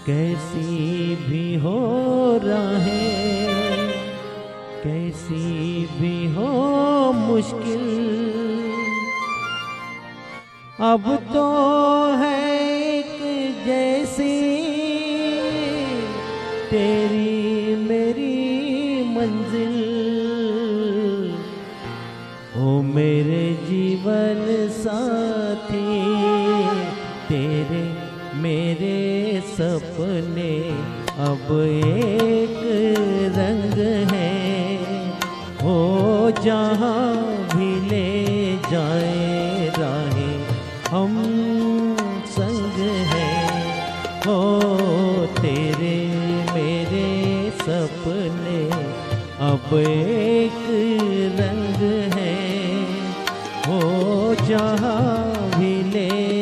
कैसी भी हो राहें, कैसी भी हो मुश्किल, अब तो है एक जैसी तेरी मेरी मंजिल। ओ मेरे जीवन साथी, तेरे मेरे सपने अब एक रंग है। हो जहाँ भी ले जाए राहें हम संग हैं। हो तेरे मेरे सपने अब एक रंग है। हो जहाँ भी ले